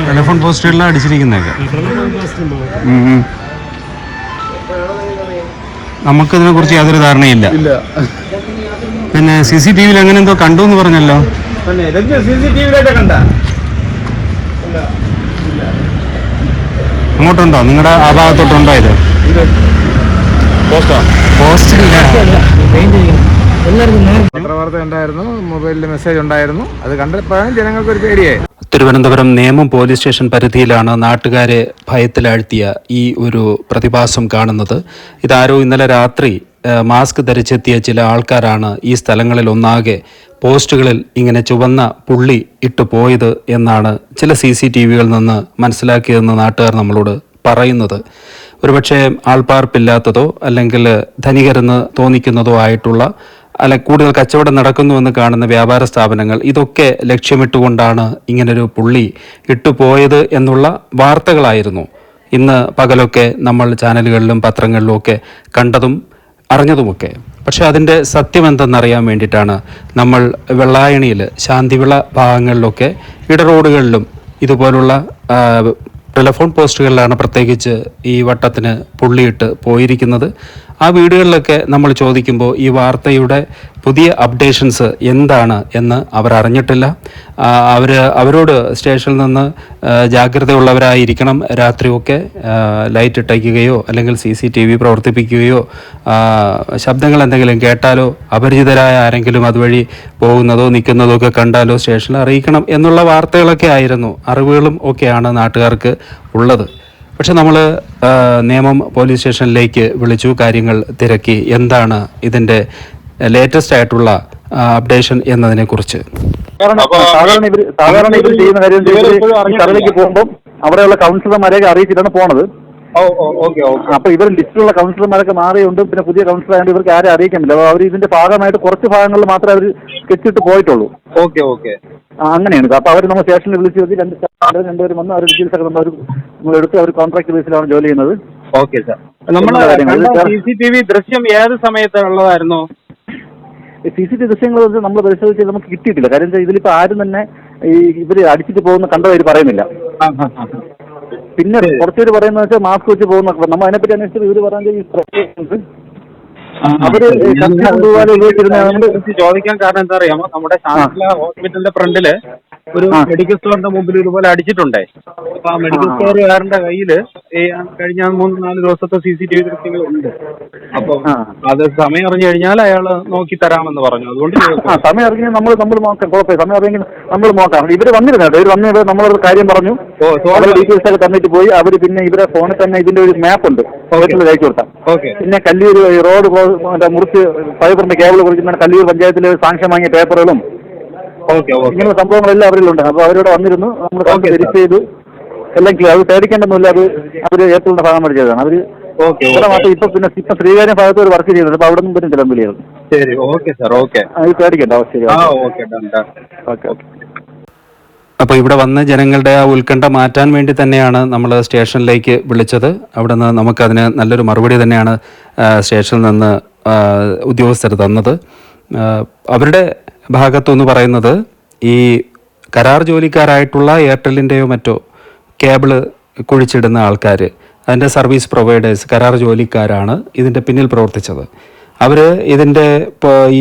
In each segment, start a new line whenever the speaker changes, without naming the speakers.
Telephone പോസ്റ്റുകളിലാണ് അടിച്ചിരിക്കുന്നതൊക്കെ. നമുക്കിതിനെ കുറിച്ച് യാതൊരു ധാരണയില്ല. പിന്നെ CCTV അങ്ങനെ എന്തോ കണ്ടു എന്ന് പറഞ്ഞല്ലോ. അങ്ങോട്ടുണ്ടോ? നിങ്ങളുടെ ആ ഭാഗത്തോട്ടുണ്ടോ ഇത്? പോസ്റ്റില്ല.
പത്രവാർത്ത ഉണ്ടായിരുന്നു, മൊബൈലിൽ മെസ്സേജ് ഉണ്ടായിരുന്നു. അത് കണ്ടപ്പോഴാണ് ജനങ്ങൾക്ക് ഒരു പേടിയായി.
തിരുവനന്തപുരം നേമം പോലീസ് സ്റ്റേഷൻ പരിധിയിലാണ് നാട്ടുകാരെ ഭയത്തിലാഴ്ത്തിയ ഈ ഒരു പ്രതിഭാസം കാണുന്നത്. ഇതാരോ ഇന്നലെ രാത്രി മാസ്ക് ധരിച്ചെത്തിയ ചില ആൾക്കാരാണ് ഈ സ്ഥലങ്ങളിൽ ഒന്നാകെ പോസ്റ്റുകളിൽ ഇങ്ങനെ ചുവന്ന പുള്ളി ഇട്ടു പോയത് എന്നാണ് ചില CCTVകളിൽ നിന്ന് മനസ്സിലാക്കിയതെന്ന് നാട്ടുകാർ നമ്മളോട് പറയുന്നത്. ഒരുപക്ഷെ ആൾപ്പാർപ്പില്ലാത്തതോ അല്ലെങ്കിൽ ധനികരെന്ന് തോന്നിക്കുന്നതോ ആയിട്ടുള്ള കൂടുതൽ കച്ചവടം നടക്കുന്നുവെന്ന് കാണുന്ന വ്യാപാര സ്ഥാപനങ്ങൾ ഇതൊക്കെ ലക്ഷ്യമിട്ടുകൊണ്ടാണ് ഇങ്ങനൊരു പുള്ളി ഇട്ടുപോയത് എന്നുള്ള വാർത്തകളായിരുന്നു ഇന്ന് പകലൊക്കെ നമ്മൾ ചാനലുകളിലും പത്രങ്ങളിലും ഒക്കെ കണ്ടതും അറിഞ്ഞതുമൊക്കെ. പക്ഷെ അതിൻ്റെ സത്യം എന്തെന്നറിയാൻ വേണ്ടിയിട്ടാണ് നമ്മൾ വെള്ളായണിയിൽ ശാന്തിവിള ഭാഗങ്ങളിലൊക്കെ ഇടറോഡുകളിലും ഇതുപോലുള്ള ടെലിഫോൺ പോസ്റ്റുകളിലാണ് പ്രത്യേകിച്ച് ഈ വട്ടത്തിന് പുള്ളിയിട്ട് പോയിരിക്കുന്നത്. ആ വീടുകളിലൊക്കെ നമ്മൾ ചോദിക്കുമ്പോൾ ഈ വാർത്തയുടെ പുതിയ അപ്ഡേഷൻസ് എന്താണ് എന്ന് അവർ അറിഞ്ഞിട്ടില്ല. അവരോട് സ്റ്റേഷനിൽ നിന്ന് ജാഗ്രതയുള്ളവരായിരിക്കണം, രാത്രിയൊക്കെ ലൈറ്റ് ഇട്ടയ്ക്കുകയോ അല്ലെങ്കിൽ CCTV പ്രവർത്തിപ്പിക്കുകയോ ശബ്ദങ്ങൾ എന്തെങ്കിലും കേട്ടാലോ അപരിചിതരായ ആരെങ്കിലും അതുവഴി പോകുന്നതോ നിൽക്കുന്നതോ ഒക്കെ കണ്ടാലോ സ്റ്റേഷനിൽ അറിയിക്കണം എന്നുള്ള വാർത്തകളൊക്കെ ആയിരുന്നു, അറിവുകളും ഒക്കെയാണ് നാട്ടുകാർക്ക് ഉള്ളത്. പക്ഷെ നമ്മൾ നേമം പോലീസ് സ്റ്റേഷനിലേക്ക് വിളിച്ചു, കാര്യങ്ങൾ തിരക്കി, എന്താണ് ഇതിൻ്റെ ലേറ്റസ്റ്റ് ആയിട്ടുള്ള അപ്ഡേഷൻ എന്നതിനെ കുറിച്ച്.
സാധാരണ ഇവർ ചെയ്യുന്ന കാര്യം സർവേക്ക് പോകുമ്പോൾ അവിടെയുള്ള കൗൺസിലർമാരെയൊക്കെ അറിയിച്ചിട്ടാണ് പോണത്. അപ്പൊ ഇവർ ലിസ്റ്റിലുള്ള കൗൺസിലർമാരൊക്കെ മാറിയുണ്ട്, പിന്നെ പുതിയ കൗൺസിലർ ആയതുകൊണ്ട് ഇവർക്ക് ആരും അറിയിക്കാൻ പറ്റില്ല. അപ്പോൾ അവർ ഇതിന്റെ ഭാഗമായിട്ട് കുറച്ച് ഭാഗങ്ങളിൽ മാത്രമേ അവർ സ്കെച്ചിട്ട് പോയിട്ടുള്ളൂ. അങ്ങനെയാണ്. അപ്പൊ അവർ നമ്മൾ സ്റ്റേഷനിൽ വിളിച്ച് വെച്ച് രണ്ടുപേരും വന്ന് അവർ ഡീറ്റെയിൽസ് ഒക്കെ നമ്മൾ എടുത്ത് അവർ കോൺട്രാക്ട് ബേസിലാണ് ജോലി ചെയ്യുന്നത്.
Okay sir. CCTV ദൃശ്യം ഏത് സമയത്തുള്ളതായിരുന്നു?
CCTV ദൃശ്യങ്ങൾ നമ്മൾ പരിശോധിച്ച് നമുക്ക് കിട്ടിയിട്ടില്ല. കാര്യം വെച്ചാൽ ഇതിലിപ്പോ ആരും തന്നെ ഈ ഇവര് അടിച്ചിട്ട് പോകുന്ന കണ്ടതായിട്ട് പറയുന്നില്ല. പിന്നെ കുറച്ചുപേര് പറയുന്നത് വെച്ചാൽ മാസ്ക് വെച്ച് പോകുന്ന, നമ്മൾ അതിനെപ്പറ്റി അന്വേഷിച്ചത് ഇവര് പറഞ്ഞ അവര്
ചോദിക്കാൻ കാരണം എന്താ അറിയാമോ, നമ്മുടെ ശാന്തിവിള ഹോസ്പിറ്റലിന്റെ ഫ്രണ്ടില് ഒരു മെഡിക്കൽ സ്റ്റോറിന്റെ മുമ്പിൽ ഇതുപോലെ അടിച്ചിട്ടുണ്ടേ. അപ്പൊ ആ മെഡിക്കൽ സ്റ്റോറുകാരന്റെ കയ്യില് കഴിഞ്ഞ 3-4 ദിവസത്തെ CCTV ദൃശ്യങ്ങൾ ഉണ്ട്. അപ്പൊ അത് സമയം അറിഞ്ഞു കഴിഞ്ഞാൽ അയാള് നോക്കി തരാമെന്ന് പറഞ്ഞു. അതുകൊണ്ട്
സമയം അറിഞ്ഞാൽ നമ്മൾ നോക്കാം, കുഴപ്പമില്ല. സമയം അറിയെങ്കിൽ നമ്മൾ നോക്കാം. ഇവര് വന്നിരുന്നു, ഇവർ വന്ന് നമ്മളൊരു കാര്യം പറഞ്ഞു, ഡീറ്റെയിൽസ് ഒക്കെ തന്നിട്ട് പോയി. അവര് പിന്നെ ഇവരെ ഫോണിൽ തന്നെ ഇതിന്റെ ഒരു മാപ്പ് ഉണ്ട്, അയച്ചു കൊടുത്താൽ. പിന്നെ കല്ലൂർ റോഡ് മുറിച്ച് ഫൈബറിന്റെ കേബിൾ കുറിക്കുന്ന കല്ലൂർ പഞ്ചായത്തിൽ സാങ്ഷൻ വാങ്ങിയ പേപ്പറുകളും ഇങ്ങനെയുള്ള സംഭവങ്ങളെല്ലാം അവരിലുണ്ട്. അപ്പൊ അവരോട് വന്നിരുന്നു, നമ്മൾ വെരിഫൈ ചെയ്തു, എല്ലാം ക്ലിയർ. അത് പേടിക്കേണ്ടൊന്നുമില്ല, അത് അവര് എയർടെലിന്റെ ഭാഗമായിട്ട് ചെയ്തതാണ്. അവര് മാത്രം ഇപ്പൊ ശ്രീകാര്യം ഭാഗത്ത് ഒരു വർക്ക് ചെയ്യുന്നത്. അപ്പൊ അവിടെ നിന്നും പറ്റും ചിലമ്പിലിയാണ്. അത് പേടിക്കണ്ട.
അപ്പോൾ ഇവിടെ വന്ന് ജനങ്ങളുടെ ആ ഉത്കണ്ഠ മാറ്റാൻ വേണ്ടി തന്നെയാണ് നമ്മൾ സ്റ്റേഷനിലേക്ക് വിളിച്ചത്. അവിടെ നിന്ന് നമുക്കതിന് നല്ലൊരു മറുപടി തന്നെയാണ് സ്റ്റേഷനിൽ നിന്ന് ഉദ്യോഗസ്ഥർ തന്നത്. അവരുടെ ഭാഗത്തെന്ന് പറയുന്നത് ഈ കരാർ ജോലിക്കാരായിട്ടുള്ള എയർടെല്ലിൻ്റെയോ മറ്റോ കേബിള് കുഴിച്ചിടുന്ന ആൾക്കാർ, അതിൻ്റെ സർവീസ് പ്രൊവൈഡേഴ്സ്, കരാർ ജോലിക്കാരാണ് ഇതിൻ്റെ പിന്നിൽ പ്രവർത്തിച്ചത്. അവർ ഇതിൻ്റെ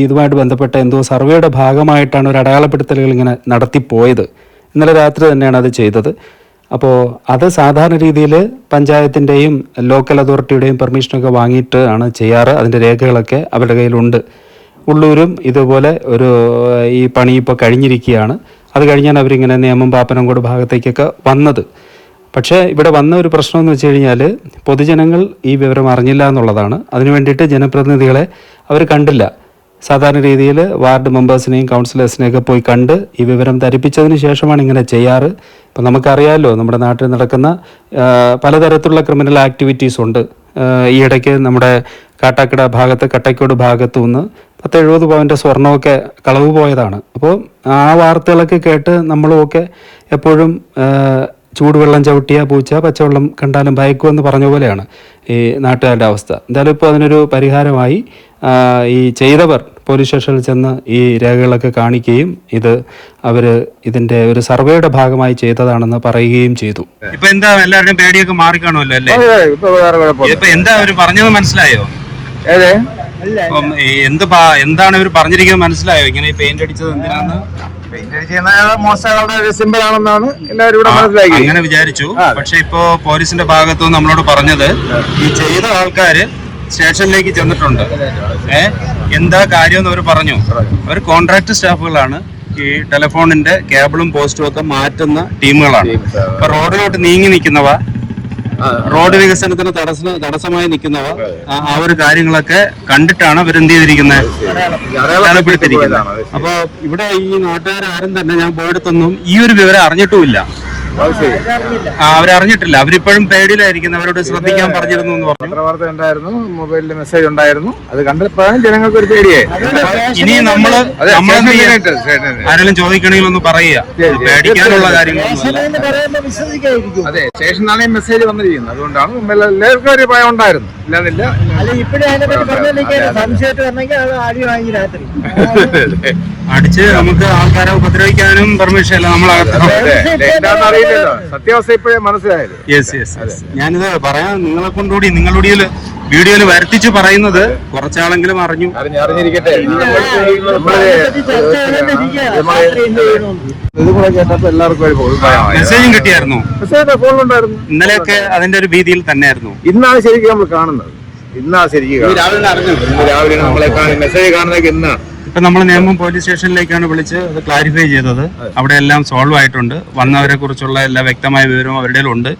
ഇതുമായിട്ട് ബന്ധപ്പെട്ട എന്തോ സർവേയുടെ ഭാഗമായിട്ടാണ് ഒരു അടയാളപ്പെടുത്തലുകൾ ഇങ്ങനെ നടത്തിപ്പോയത്. ഇന്നലെ രാത്രി തന്നെയാണ് അത് ചെയ്തത്. അപ്പോൾ അത് സാധാരണ രീതിയിൽ പഞ്ചായത്തിൻ്റെയും ലോക്കൽ അതോറിറ്റിയുടെയും പെർമിഷനൊക്കെ വാങ്ങിയിട്ട് ആണ് ചെയ്യാറ്. അതിൻ്റെ രേഖകളൊക്കെ അവരുടെ കയ്യിലുണ്ട്. ഉള്ളൂരും ഇതുപോലെ ഒരു ഈ പണി ഇപ്പോൾ കഴിഞ്ഞിരിക്കുകയാണ്. അത് കഴിഞ്ഞാൽ അവരിങ്ങനെ നേമം പാപ്പനംകോട് ഭാഗത്തേക്കൊക്കെ വന്നത്. പക്ഷേ ഇവിടെ വന്ന ഒരു പ്രശ്നമെന്ന് വെച്ച് കഴിഞ്ഞാൽ പൊതുജനങ്ങൾ ഈ വിവരം അറിഞ്ഞില്ല എന്നുള്ളതാണ്. അതിനു വേണ്ടിയിട്ട് ജനപ്രതിനിധികളെ അവർ കണ്ടില്ല. സാധാരണ രീതിയിൽ വാർഡ് മെമ്പേഴ്സിനെയും കൗൺസിലേഴ്സിനെയൊക്കെ പോയി കണ്ട് ഈ വിവരം ധരിപ്പിച്ചതിന് ശേഷമാണ് ഇങ്ങനെ ചെയ്യാറ്. ഇപ്പം നമുക്കറിയാമല്ലോ, നമ്മുടെ നാട്ടിൽ നടക്കുന്ന പലതരത്തിലുള്ള ക്രിമിനൽ ആക്ടിവിറ്റീസ് ഉണ്ട്. ഈ ഇടയ്ക്ക് നമ്മുടെ കാട്ടാക്കട ഭാഗത്ത്, കട്ടയ്ക്കോട് ഭാഗത്തു നിന്ന് 70 പവൻ്റെ സ്വർണ്ണമൊക്കെ കളവ് പോയതാണ്. അപ്പോൾ ആ വാർത്തകളൊക്കെ കേട്ട് നമ്മളുമൊക്കെ എപ്പോഴും ചൂടുവെള്ളം ചവിട്ടിയ പൂച്ച പച്ചവെള്ളം കണ്ടാലും ഭയക്കുമെന്ന് പറഞ്ഞ പോലെയാണ് ഈ നാട്ടുകാരുടെ അവസ്ഥ. എന്തായാലും ഇപ്പോൾ അതിനൊരു പരിഹാരമായി. ഈ ചെയ്തവർ പോലീസ് സ്റ്റേഷനിൽ ചെന്ന് ഈ രേഖകളൊക്കെ കാണിക്കുകയും ഇതിന്റെ ഒരു സർവേയുടെ ഭാഗമായി ചെയ്തതാണെന്ന് പറയുകയും ചെയ്തു. ഇപ്പൊ എന്താ എല്ലാവരുടെയും പേടിയൊക്കെ മാറിക്കാണുമല്ലോ അല്ലേ?
ഇപ്പൊ വേറെ കുഴപ്പമില്ല.
ഇപ്പൊ എന്താ അവർ പറഞ്ഞത് മനസ്സിലായോ?
ഏതേ
എന്താണ് ഇവർ പറഞ്ഞിരിക്കുന്നത് മനസ്സിലായോ? ഇങ്ങനെ പെയിന്റ് അടിച്ചത് എന്തിനാണ്?
മോശങ്ങളുടെ ഒരു സിമ്പിൾ ആണെന്നാണ് എല്ലാവരും ഇവിടെ മനസ്സിലാക്കി.
അങ്ങനെ വിചാരിച്ചു. പക്ഷെ ഇപ്പോ പോലീസിന്റെ ഭാഗത്തു നമ്മളോട് പറഞ്ഞത് ഈ ചെയ്ത ആൾക്കാര് സ്റ്റേഷനിലേക്ക് ചെന്നിട്ടുണ്ട്. എന്താ കാര്യം അവർ പറഞ്ഞു. അവർ കോൺട്രാക്ട് സ്റ്റാഫുകളാണ്. ഈ ടെലിഫോണിന്റെ കേബിളും പോസ്റ്റും ഒക്കെ മാറ്റുന്ന ടീമുകളാണ്. അപ്പൊ റോഡിലോട്ട് നീങ്ങി നിൽക്കുന്നവ, റോഡ് വികസനത്തിന് തടസ്സമായി നിൽക്കുന്നവ, ആ ഒരു കാര്യങ്ങളൊക്കെ കണ്ടിട്ടാണ് അവരെന്ത് ചെയ്തിരിക്കുന്നത്, അടയാളപ്പെടുത്തിയിരിക്കുന്നത്. അപ്പൊ ഇവിടെ ഈ നാട്ടുകാരും തന്നെ ഞാൻ പോയിടത്തൊന്നും ഈ ഒരു വിവരം അറിഞ്ഞിട്ടുമില്ല. അവരറിഞ്ഞിട്ടില്ല. അവരിപ്പോഴും പേടിയിലായിരിക്കുന്നു. അവരോട് ശ്രദ്ധിക്കാൻ പറഞ്ഞിരുന്നു എന്ന് പറഞ്ഞു.
പത്രവാർത്ത ഉണ്ടായിരുന്നു, മൊബൈലിൽ മെസ്സേജ് ഉണ്ടായിരുന്നു. അത് കണ്ടപ്പോഴും ജനങ്ങൾക്ക് ഒരു പേടിയായി.
ഇനി ആരെങ്കിലും ചോദിക്കണമെങ്കിൽ ഒന്ന് പറയുക, പേടിക്കാനുള്ള കാര്യങ്ങളൊന്നും.
അതെ, സ്റ്റേഷനിലാണ് മെസ്സേജ് വന്നിരിക്കുന്നത്. അതുകൊണ്ടാണ് എല്ലാവർക്കും ഒരു ഭയം ഉണ്ടായിരുന്നു. ഇല്ലാന്നില്ല.
അടിച്ച് നമുക്ക് ആൾക്കാരെ ഉപദ്രവിക്കാനും പെർമിഷൻ ഇല്ല.
അറിയില്ലല്ലോ, സത്യാവസ്ഥ ഇപ്പോഴേ മനസ്സിലായത്.
ഞാനിത് പറയാൻ നിങ്ങളുടെ വീഡിയോയിൽ വരുത്തിച്ച് പറയുന്നത് കുറച്ചാളെങ്കിലും അറിഞ്ഞിരിക്കട്ടെ.
ഇതുകൂടെ കേട്ടപ്പോ എല്ലാവർക്കും
മെസ്സേജും കിട്ടിയായിരുന്നു.
ഫോണിലുണ്ടായിരുന്നു.
ഇന്നലെയൊക്കെ അതിന്റെ ഒരു ഭീതിയിൽ തന്നെയായിരുന്നു.
ഇന്നാണ് ശരിക്കും നമ്മൾ കാണുന്നത്. രാവിലെ നമ്മളെ മെസ്സേജ് കാണുന്നതൊക്കെ ഇന്നാണ്.
ഇപ്പൊ നമ്മൾ നേമം പോലീസ് സ്റ്റേഷനിലേക്കാണ് വിളിച്ച് അത് ക്ലാരിഫൈ ചെയ്തത്. അവിടെ എല്ലാം സോൾവ് ആയിട്ടുണ്ട്. വന്നവരെ കുറിച്ചുള്ള എല്ലാ വ്യക്തമായ വിവരവും അവരുടെ ഉണ്ട്.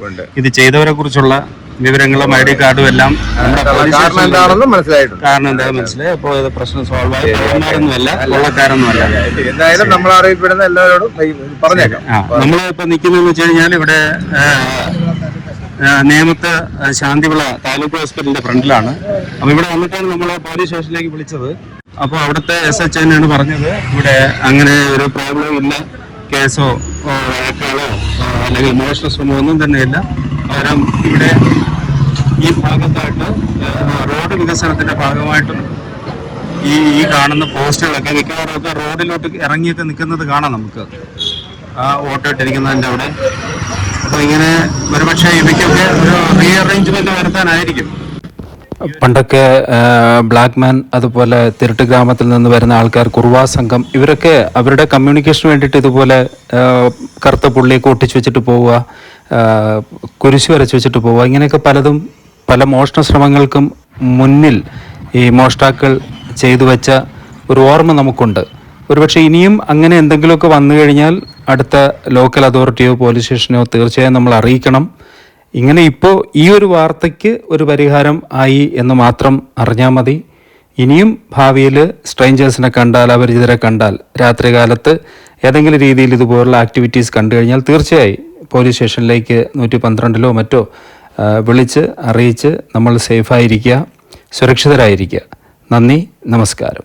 ഇത് ചെയ്തവരെ കുറിച്ചുള്ള വിവരങ്ങളും ID കാർഡും എല്ലാം
കാരണം എന്താണെന്ന്
മനസ്സിലായി. അപ്പോൾ ഇത് പ്രശ്നം സോൾവ് ആയി. കൊള്ളക്കാരൊന്നുമല്ല.
എന്തായാലും നമ്മൾ അറിയപ്പെടുന്ന എല്ലാവരോടും പറഞ്ഞേക്കാം.
നമ്മളിപ്പോ നിൽക്കുന്നതെന്ന് വെച്ച് കഴിഞ്ഞാൽ ഇവിടെ നേമത്ത് ശാന്തിവിള താലൂക്ക് ഹോസ്പിറ്റലിന്റെ ഫ്രണ്ടിലാണ്. അപ്പൊ ഇവിടെ വന്നിട്ടാണ് നമ്മൾ പോലീസ് സ്റ്റേഷനിലേക്ക് വിളിച്ചത്. അപ്പോൾ അവിടുത്തെ SH തന്നെയാണ് പറഞ്ഞത് ഇവിടെ അങ്ങനെ ഒരു പ്രോബ്ലം ഇല്ല, കേസോ വഴക്കുകളോ അല്ലെങ്കിൽ മോഷണ ശ്രമമോ ഒന്നും തന്നെയില്ല. പകരം ഇവിടെ ഈ ഭാഗത്തായിട്ട് റോഡ് വികസനത്തിന്റെ ഭാഗമായിട്ടും ഈ കാണുന്ന പോസ്റ്റുകളൊക്കെ മിക്കവാറും ഒക്കെ റോഡിലോട്ട് ഇറങ്ങിയൊക്കെ നിൽക്കുന്നത് കാണാം നമുക്ക്, ആ ഓട്ടോ ഇട്ടിരിക്കുന്നതിൻ്റെ അവിടെ. അപ്പോൾ ഇങ്ങനെ ഒരുപക്ഷെ ഇവയ്ക്കൊക്കെ ഒരു റീഅറേഞ്ച്മെന്റ് വരുത്താനായിരിക്കും. പണ്ടൊക്കെ ബ്ലാക്ക്മാൻ, അതുപോലെ തിരുട്ട് ഗ്രാമത്തിൽ നിന്ന് വരുന്ന ആൾക്കാർ, കുറുവാ സംഘം, ഇവരൊക്കെ അവരുടെ കമ്മ്യൂണിക്കേഷന് വേണ്ടിയിട്ട് ഇതുപോലെ കറുത്ത പുള്ളിയൊക്കെ ഒട്ടിച്ചു വെച്ചിട്ട് പോവുക, കുരിശ് വരച്ച് വെച്ചിട്ട് പോവുക, ഇങ്ങനെയൊക്കെ പലതും പല മോഷണ ശ്രമങ്ങൾക്കും മുന്നിൽ ഈ മോഷ്ടാക്കൾ ചെയ്തു വെച്ച ഒരു ഓർമ്മ നമുക്കുണ്ട്. ഒരുപക്ഷെ ഇനിയും അങ്ങനെ എന്തെങ്കിലുമൊക്കെ വന്നു കഴിഞ്ഞാൽ അടുത്ത ലോക്കൽ അതോറിറ്റിയോ പോലീസ് സ്റ്റേഷനോ തീർച്ചയായും നമ്മൾ അറിയിക്കണം. ഇങ്ങനെ ഇപ്പോൾ ഈ ഒരു വാർത്തയ്ക്ക് ഒരു പരിഹാരം ആയി എന്ന് മാത്രം അറിഞ്ഞാൽ മതി. ഇനിയും ഭാവിയിൽ സ്ട്രേഞ്ചേഴ്സിനെ കണ്ടാൽ, അപരിചിതരെ കണ്ടാൽ, രാത്രികാലത്ത് ഏതെങ്കിലും രീതിയിൽ ഇതുപോലുള്ള ആക്ടിവിറ്റീസ് കണ്ടു കഴിഞ്ഞാൽ തീർച്ചയായും പോലീസ് സ്റ്റേഷനിലേക്ക് 112-ലോ മറ്റോ വിളിച്ച് അറിയിച്ച് നമ്മൾ സേഫായിരിക്കുക, സുരക്ഷിതരായിരിക്കുക. നന്ദി, നമസ്കാരം.